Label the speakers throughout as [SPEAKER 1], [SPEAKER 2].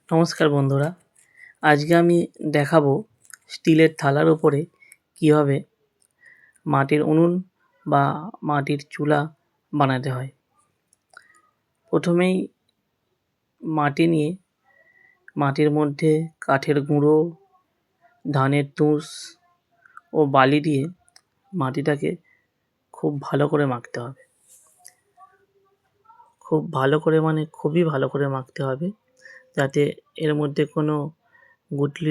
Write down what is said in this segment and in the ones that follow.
[SPEAKER 1] নমস্কার বন্ধুরা, আজকে আমি দেখাবো স্টিলের থালার উপরে কীভাবে মাটির উনুন বা মাটির চুলা বানাতে হয়। প্রথমেই মাটি নিয়ে মাটির মধ্যে কাঠের গুঁড়ো, ধানের তুষ ও বালি দিয়ে মাটিটাকে খুব ভালো করে মাখতে হবে। খুব ভালো করে মানে খুবই ভালো করে মাখতে হবে, যাতে এর মধ্যে কোনো গুটলি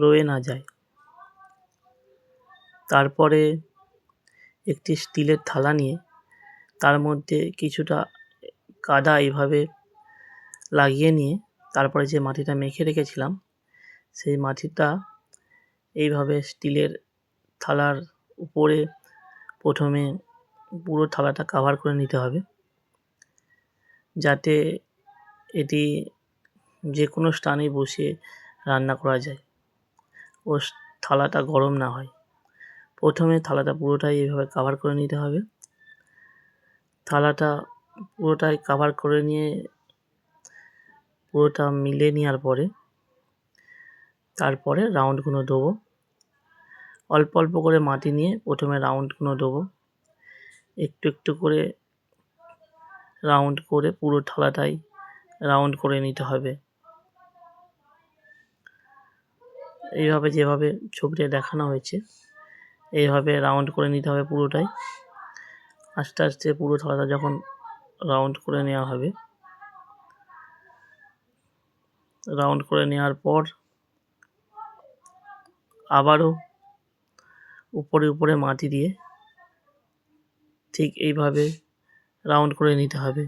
[SPEAKER 1] রয়ে না যায়। তারপরে একটি স্টিলের থালা নিয়ে তার মধ্যে কিছুটা কাদা এইভাবে লাগিয়ে নিয়ে তারপরে যে মাটিটা মেখে রেখেছিলাম সেই মাটিটা এইভাবে স্টিলের থালার উপরে প্রথমে পুরো থালাটা কাভার করে নিতে হবে, যাতে এটি যে কোনো স্থানে বসিয়ে রান্না করা যায় ও থালাটা গরম না হয়। প্রথমে থালাটা পুরোটাই এইভাবে কাভার করে নিতে হবে। থালাটা পুরোটাই কাভার করে নিয়ে পুরোটা মিলিয়ে নেওয়ার পরে তারপরে রাউন্ডগুলো দেবো। অল্প অল্প করে মাটি নিয়ে প্রথমে রাউন্ডগুলো দেবো, একটু একটু করে রাউন্ড করে পুরো থালাটাই রাউন্ড করে নিতে হবে। এইভাবে যেভাবে ছবিতে দেখানো হয়েছে এইভাবে রাউন্ড করে নিতে হবে পুরোটাই। আস্তে আস্তে পুরো থালাটা যখন রাউন্ড করে নেওয়া হবে, রাউন্ড করে নেওয়ার পর আবারও উপরে উপরে মাটি দিয়ে ঠিক এইভাবে রাউন্ড করে নিতে হবে।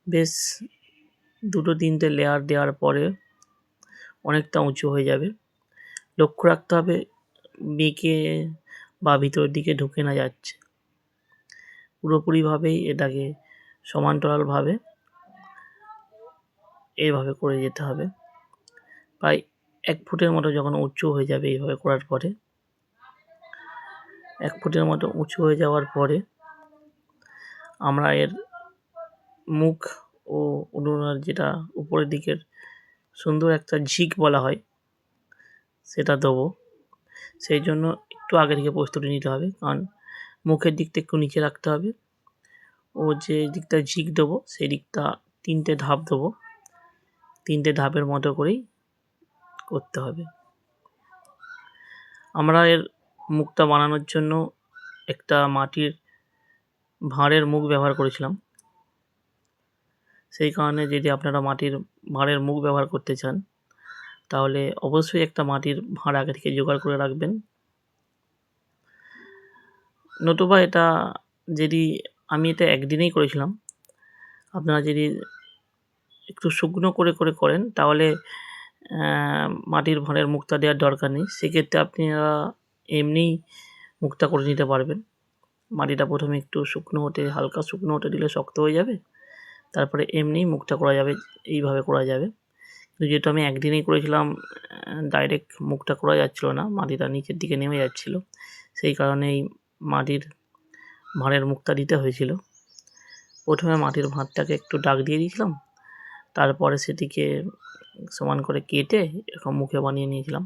[SPEAKER 1] বেশ 2-3টে লেয়ার দেওয়ার পরে অনেকটা উঁচু হয়ে যাবে। লক্ষ্য রাখতে হবে বেঁকে বা ভিতরের দিকে ঢুকে না যাচ্ছে। পুরোপুরিভাবেই এটাকে সমান্তরালভাবে এইভাবে করে যেতে হবে। প্রায় 1 ফুটের মতো যখন উঁচু হয়ে যাবে এইভাবে করার পরে, 1 ফুটের মতো উঁচু হয়ে যাওয়ার পরে আমরা এর মুখ ও উনুনের যেটা উপরের দিকের সুন্দর একটা ঝিক বলা হয় সেটা দেবো। সেই জন্য একটু আগে থেকে প্রস্তুতি নিতে হবে, কারণ মুখের দিকটা একটু নিচে রাখতে হবে ও যে দিকটা ঝিক দেবো সেই দিকটা 3টে ধাপ দেবো। 3টে ধাপের মতো করেই করতে হবে। আমরা এর মুখটা বানানোর জন্য একটা মাটির ভাঁড়ের মুখ ব্যবহার করেছিলাম। সেই কারণে যদি আপনারা মাটির ভাঁড়ের মুখ ব্যবহার করতে চান তাহলে অবশ্যই একটা মাটির ভাঁড় আগে থেকে জোগাড় করে রাখবেন। নতুবা এটা আমি এটা একদিনেই করেছিলাম। আপনারা যদি একটু শুকনো করে করেন তাহলে মাটির ভাঁড়ের মুখটা দেওয়ার দরকার নেই। সেক্ষেত্রে আপনারা এমনিই মুখটা করে নিতে পারবেন। মাটিটা প্রথমে একটু হালকা শুকনো হতে দিলে শক্ত হয়ে যাবে, তারপরে এমনিই মুখটা করা যাবে, এইভাবে করা যাবে। কিন্তু যেহেতু আমি একদিনেই করেছিলাম, ডাইরেক্ট মুখটা করা যাচ্ছিল না, মাটিটা নিচের দিকে নেমে যাচ্ছিল, সেই কারণেই মাটির ভাঁড়ের মুখটা দিতে হয়েছিল। প্রথমে মাটির ভাঁড়টাকে একটু দাগ দিয়ে দিয়েছিলাম, তারপরে সেটিকে সমান করে কেটে এরকম মুখে বানিয়ে নিয়েছিলাম।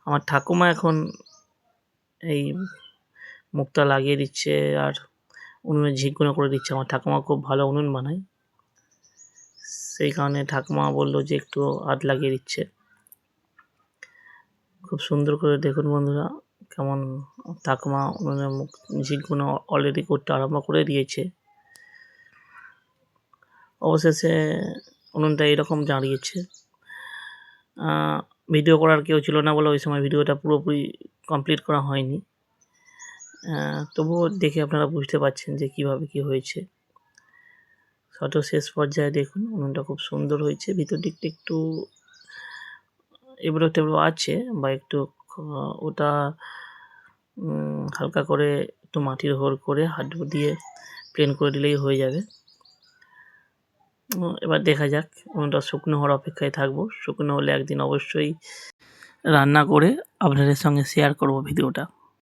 [SPEAKER 1] আমার ঠাকুমা এখন এই মুখটা লাগিয়ে দিচ্ছে আর উনুনের ঝিকগুলো করে দিচ্ছে। আমার ঠাকুমা খুব ভালো উনুন বানায়, সেই কারণে ঠাকুমা বললো যে একটু হাত লাগিয়ে দিচ্ছে। খুব সুন্দর করে দেখুন বন্ধুরা কেমন ঠাকুমা উনুনের ঝিকগুলো অলরেডি করতে আরম্ভ করে দিয়েছে। অবশেষে উনুনটা এরকম দাঁড়িয়েছে। ভিডিও করার কেউ ছিল না বলে ওই সময় ভিডিওটা পুরোপুরি কমপ্লিট করা হয়নি। তবুও দেখে আপনারা বুঝতে পারছেন যে কীভাবে কী হয়েছে। শেষ পর্যায়ে দেখুন উনুনটা খুব সুন্দর হয়েছে। ভিতর দিকটা একটু এবড়ো তেবড়ো আছে বা একটু ওটা হালকা করে একটু মাটির হোল করে হাড্ডু দিয়ে প্লেন করে দিলেই হয়ে যাবে। এবার দেখা যাক, উনুনটা শুকনো হওয়ার অপেক্ষায় থাকবো। শুকনো হলে একদিন অবশ্যই রান্না করে আপনাদের সঙ্গে শেয়ার করব ভিডিওটা।